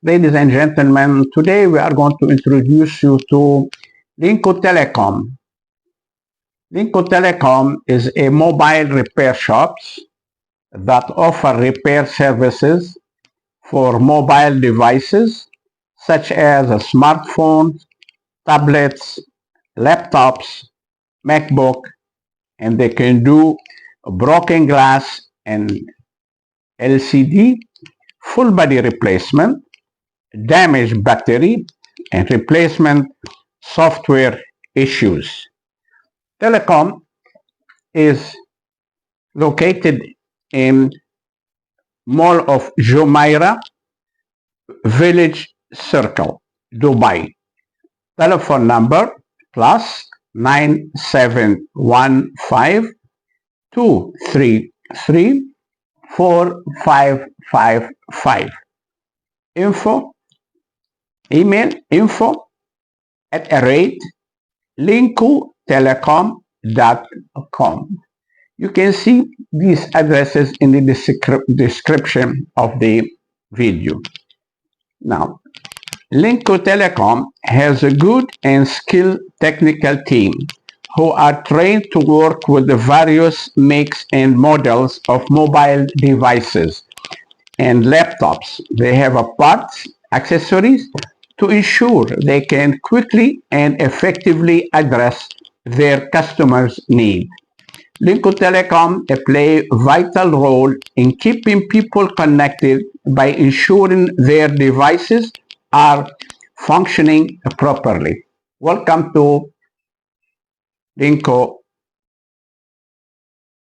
Ladies and gentlemen, today we are going to introduce you to Linkutelecom. Linkutelecom is a mobile repair shops that offer repair services for mobile devices such as smartphones, tablets, laptops, MacBook, and they can do broken glass and LCD, full body replacement, damaged battery, and replacement software issues. Telecom is located in Mall of Jumeirah Village Circle, Dubai. Telephone number plus 971523345555. Email info@linkutelecom.com. You can see these addresses in the description of the video. Now, Linku Telecom has a good and skilled technical team who are trained to work with the various makes and models of mobile devices and laptops. They have parts, accessories to ensure they can quickly and effectively address their customers' needs. Linku Telecom play a vital role in keeping people connected by ensuring their devices are functioning properly. Welcome to Linku